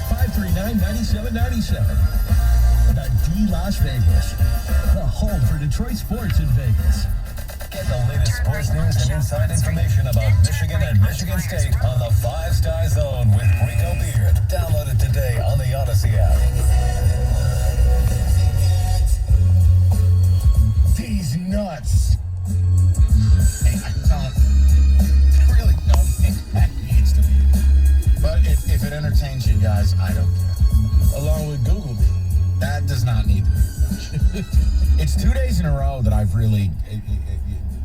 539-9797. The D Las Vegas, the home for Detroit sports in Vegas. Get the latest sports news and inside information about Michigan and Michigan State on the 5 Star Zone with Rico Beard. Download it today on the Odyssey app. These nuts. Hey, I really don't think that needs to be. But if it entertains you guys, I don't care. Along with Google Me. That does not need to be. It's 2 days in a row that I've really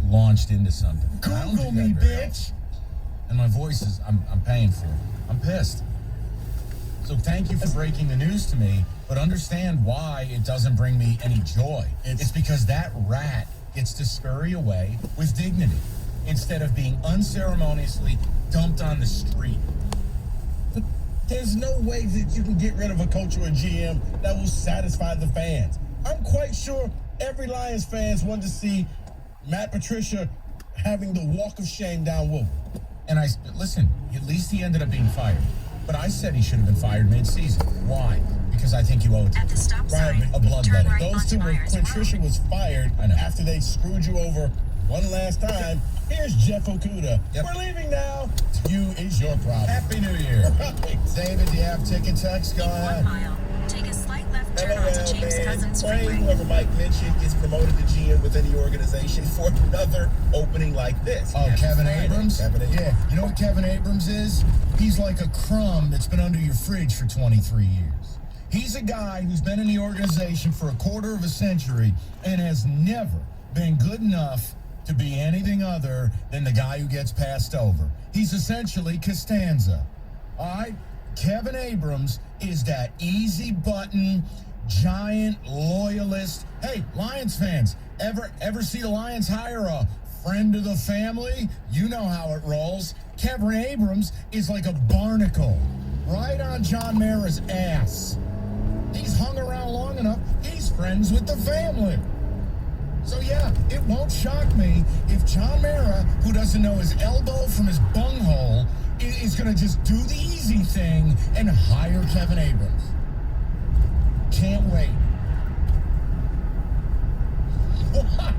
launched into something. Google me, bitch. And my voice is, I'm paying for it. I'm pissed. So thank you for breaking the news to me, but understand why it doesn't bring me any joy. It's because that rat gets to scurry away with dignity instead of being unceremoniously dumped on the street. But there's no way that you can get rid of a coach or a GM that will satisfy the fans. I'm quite sure every Lions fans want to see Matt Patricia having the walk of shame down Wolf. And listen, at least he ended up being fired. But I said he should have been fired mid-season. Why? Because I think you owe it to At the stop sign, a bloodletting. right. Those two, when Patricia was fired after they screwed you over one last time, here's Jeff Okuda. Yep. We're leaving now. You is your problem. Happy New Year. David, do you have ticket text? Go ahead. 1 mile. Take a slight left turn onto James Cousins Freeway. Whoever Mike mentioned gets promoted to GM within the organization for another opening like this. Oh, Kevin Abrams? Kevin Abrams. Yeah. You know what Kevin Abrams is? He's like a crumb that's been under your fridge for 23 years. He's a guy who's been in the organization for a quarter of a century and has never been good enough to be anything other than the guy who gets passed over. He's essentially Costanza. All right? Kevin Abrams is that easy button, giant loyalist. Hey, Lions fans, ever see the Lions hire a friend of the family? You know how it rolls. Kevin Abrams is like a barnacle right on John Mara's ass. He's hung around long enough. He's friends with the family. So yeah, it won't shock me if John Mara, who doesn't know his elbow from his bunghole, is going to just do the easy thing and hire Kevin Abrams. Can't wait. What?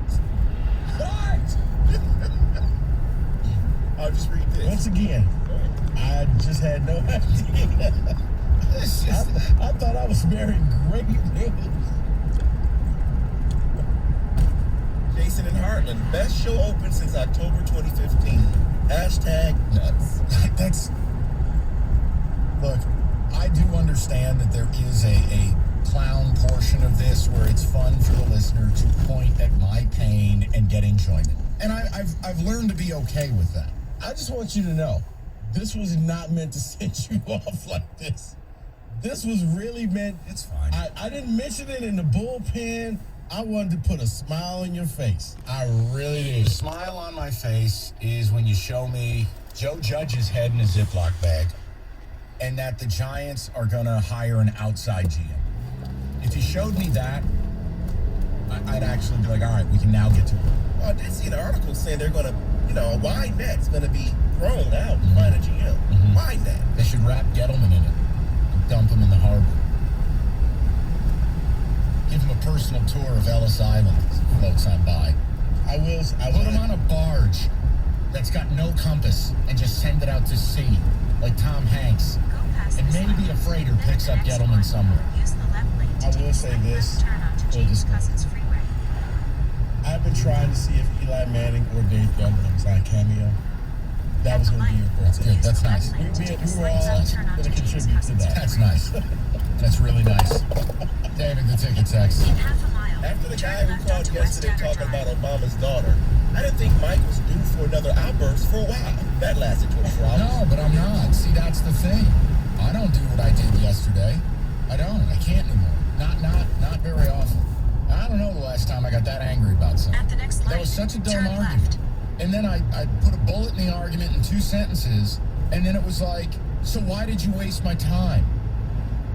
I'll just read this. Once again, I just had no idea. I thought I was very great news. Jason and Heartland, best show open since October 2015. Hashtag nuts. Look, I do understand that there is a clown portion of this where it's fun for the listener to point at my pain and get enjoyment. And I've learned to be okay with that. I just want you to know, this was not meant to set you off like this. This was really meant, it's fine. I didn't mention it in the bullpen. I wanted to put a smile on your face. I really did. Smile on my face is when you show me Joe Judge's head in a Ziploc bag and that the Giants are going to hire an outside GM. If you showed me that, I'd actually be like, all right, we can now get to it. Well, I did see an article saying they're going to, a wide net's going to be thrown out to find a GM. Wide net. They should wrap Gettleman in it and dump him in the harbor. Give him a personal tour of Ellis Island as he floats on by. I will put him on a barge that's got no compass and just send it out to sea, like Tom Hanks. And maybe a freighter picks up Gettleman somewhere. I will say this. I've been trying to see if Eli Manning or Dave Gettleman was on Cameo. That was going to be your goal. That's good. That's nice. We were all going to contribute to that. That's nice. That's really nice. David, the ticket text. After the guy who called yesterday talking about Obama's daughter, I didn't think Mike was due for another outburst for a while. That lasted 24 hours. No, but I'm not. See, that's the thing. I don't do what I did yesterday. I don't. I can't anymore. Not very often. I don't know the last time I got that angry about something. At the next light, that was such a dumb turn argument. left. And then I put a bullet in the argument in 2 sentences, and then it was like, so why did you waste my time?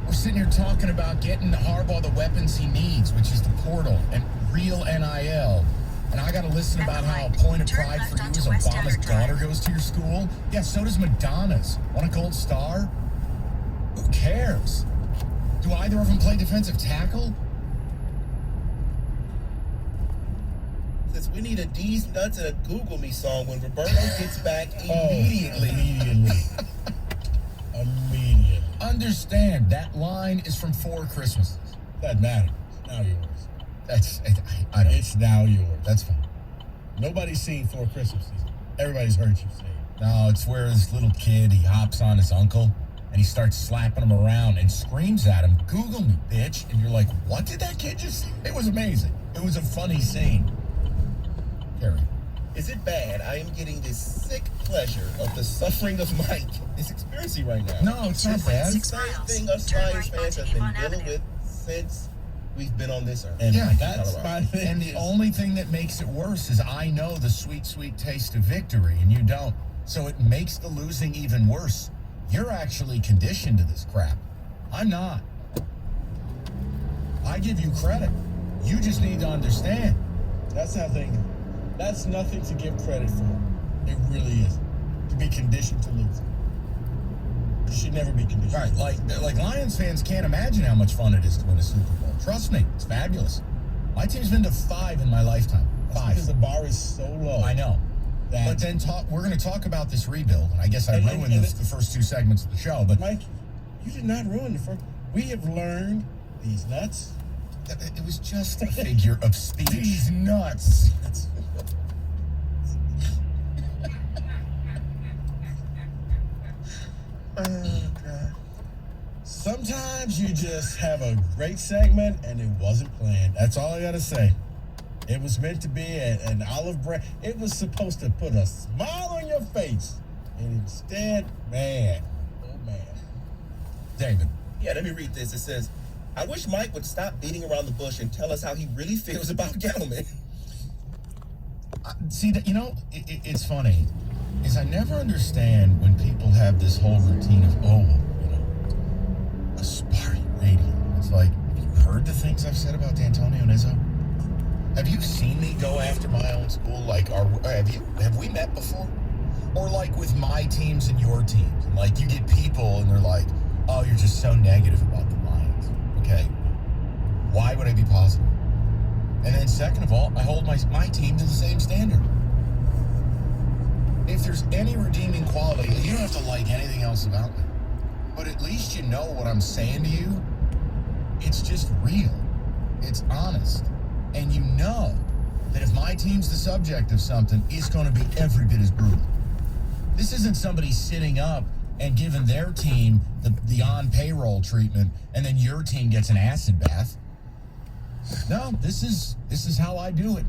We're sitting here talking about getting Harbaugh the weapons he needs, which is the portal and real NIL. And I got to listen about how a point of pride for you is Obama's daughter goes to your school. Yeah, so does Madonna's. Want a gold star? Who cares? Do either of them play defensive tackle? Says we need a D's Nuts and a Google Me song when Roberto gets back immediately. Immediately. Understand, that line is from 4 Christmases. Doesn't matter. It's now yours. I don't. It's now yours. That's fine. Nobody's seen 4 Christmases. Everybody's heard you say it. No, it's where this little kid, he hops on his uncle, and he starts slapping him around and screams at him, "Google me, bitch." And you're like, what did that kid just say? It was amazing. It was a funny scene. Carrie. Is it bad? I am getting this sick pleasure of the suffering of Mike is experiencing right now. No, it's not bad. 2.6 Same miles. thing us Turn Lions right fans onto have been Avon dealing Avenue. with since we've been on this earth. And Yeah, that's Colorado. my thing. And the only thing that makes it worse is I know the sweet, sweet taste of victory, and you don't. So it makes the losing even worse. You're actually conditioned to this crap. I'm not. I give you credit. You just need to understand. That's nothing. That's nothing to give credit for. It really is. To be conditioned to lose. You should never be conditioned. Right, like Lions fans can't imagine how much fun it is to win a Super Bowl. Trust me, it's fabulous. My team's been to 5 in my lifetime. That's 5. because the bar is so low. I know. That- But then we're going to talk about this rebuild, and I guess I And- ruined and- the first 2 segments of the show, but Mike, you did not ruin the first. We have learned these nuts. it was just a figure of speech. These nuts. Sometimes you just have a great segment and it wasn't planned. That's all I gotta say. It was meant to be an olive branch. It was supposed to put a smile on your face. And instead, man, oh man. David. Yeah, let me read this. It says, I wish Mike would stop beating around the bush and tell us how he really feels about Gettleman. See, that it's funny, is I never understand when people have this whole routine of, aspiring radio. It's like, have you heard the things I've said about D'Antonio and Izzo? Have you seen me go after my own school? Like, have we met before? Or like with my teams and your teams, and like you get people and they're like, "Oh, you're just so negative about the Lions." Okay, why would I be positive? And then second of all, I hold my team to the same standard. If there's any redeeming quality, you don't have to like anything else about me, but at least you know what I'm saying to you. It's just real. It's honest. And you know that if my team's the subject of something, it's going to be every bit as brutal. This isn't somebody sitting up and giving their team the on-payroll treatment, and then your team gets an acid bath. No, this is how I do it.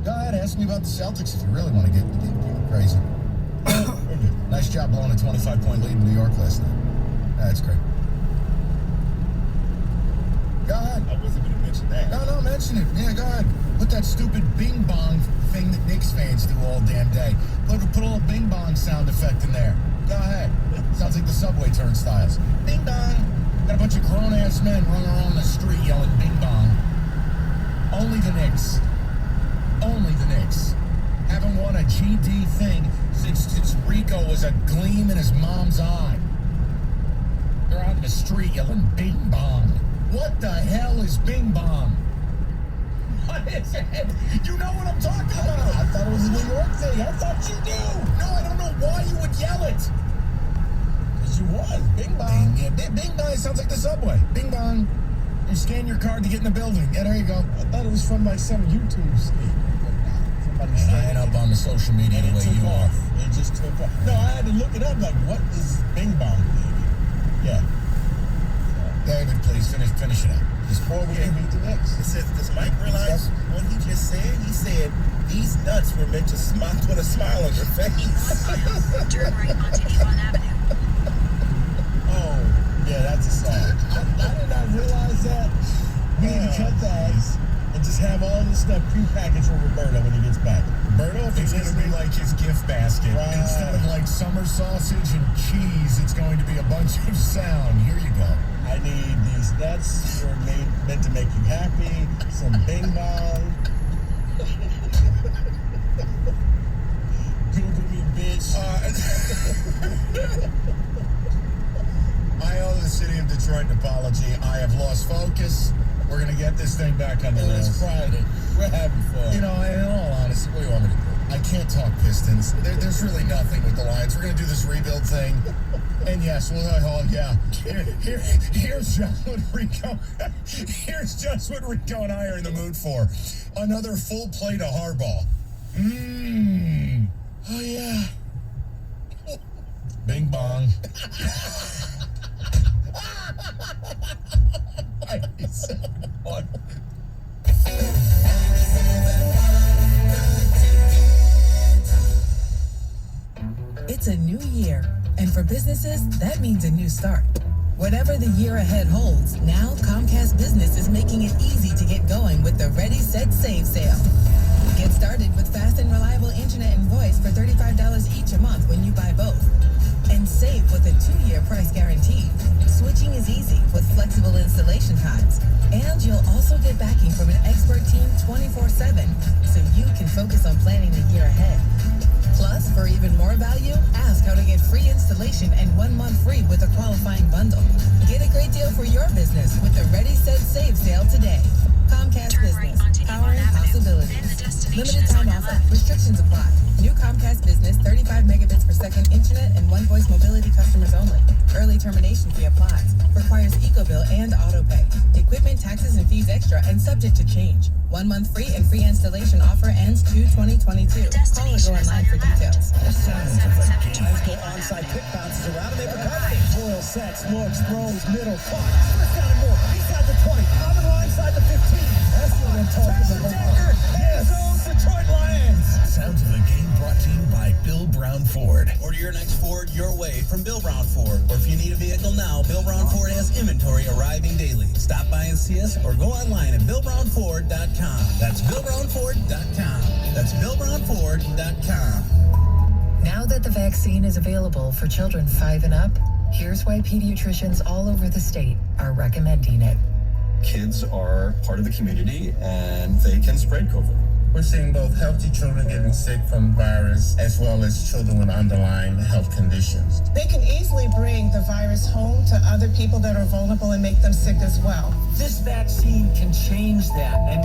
Go ahead, ask me about the Celtics if you really want to get crazy. Nice job blowing a 25-point lead in New York last night. That's great. Go ahead. I wasn't going to mention that. No, mention it. Yeah, go ahead. Put that stupid bing bong thing that Knicks fans do all damn day. Put a little bing bong sound effect in there. Go ahead. Sounds like the subway turnstiles. Bing bong. Got a bunch of grown-ass men running around the street yelling bing bong. Only the Knicks. Only the Knicks. Haven't won a GD thing since Rico was a gleam in his mom's eye. They're out in the street yelling bing bong. What the hell is bing bong? What is it? You know what I'm talking about. I thought it was a New York thing. I thought you knew. No, I don't know why you would yell it. Because you won. Bing bong. Bing bong sounds like the subway. Bing bong. You scan your card to get in the building. Yeah, there you go. I thought it was from like some YouTube skit. Somebody And I said ain't it. up on the social media And the it way took you are. off. It just took off. No, I had to look it up. Like, what is Bing Bong thing? Yeah. David, please finish it up. Before we can beat the Knicks. It says, does Mike realize what he just said? He said, these nuts were meant to put a smile on your face. Turn right onto Avon Avenue. Oh, yeah, that's a song. I did not realize that. We need to cut that and just have all this stuff prepackaged for Roberto when he gets back. Roberto, if It's he's going to be like his gift basket. Right. Instead of like summer sausage and cheese, it's going to be a bunch of sound. Here you go. I need these nuts. They're meant to make you happy. Some Bing Bong. Google me, bitch. I owe the city of Detroit an apology. I have lost focus. We're going to get this thing back on the rails. It's Friday. We're having fun. You know, in all honesty, what do you want me to do? I can't talk Pistons. There's really nothing with the Lions. We're going to do this rebuild thing. And yes, here's just what Rico. Here's just what Rico and I are in the mood for. Another full plate of hardball. Oh yeah. Bing bong. It's a new year, and for businesses, that means a new start. Whatever the year ahead holds, now Comcast Business is making it easy to get going with the Ready, Set, Save sale. Get started with fast and reliable internet and voice for $35 each a month when you buy both. And save with a 2-year price guarantee. Switching is easy with flexible installation times. And you'll also get backing from an expert team 24/7, so you can focus on planning the year ahead. Plus, for even more value, ask how to get free installation and 1 month free with a qualifying bundle. Get a great deal for your business with the Ready, Set, Save sale today. Comcast Turn Business, right onto powering Avon Avenue. possibilities. Then the destination Limited is on time your offer. left. Restrictions apply. New Comcast Business, 35 megabits per second internet and one voice mobility customers only. Early termination fee applies. Requires EcoBill and autopay. Equipment, taxes, and fees extra and subject to change. 1 month free and free installation offer ends 2/2022. Call or go online for details. Guys go onside, pick bounces around, and they recover. Boyle sets, looks, throws, middle, caught. First down and more. Inside the 20, on the line, inside the 15. That's what I'm talking about. Yes, Detroit Lions. Sounds of the game brought to you by Bill Brown Ford. Order your next Ford your way from Bill Brown Ford. Or if you need a vehicle now, Bill Brown Ford has inventory arriving daily. Stop by and see us or go online at BillBrownFord.com. That's BillBrownFord.com. That's BillBrownFord.com. Now that the vaccine is available for children 5 and up, here's why pediatricians all over the state are recommending it. Kids are part of the community and they can spread COVID. We're seeing both healthy children getting sick from virus as well as children with underlying health conditions. They can easily bring the virus home to other people that are vulnerable and make them sick as well. This vaccine can change that and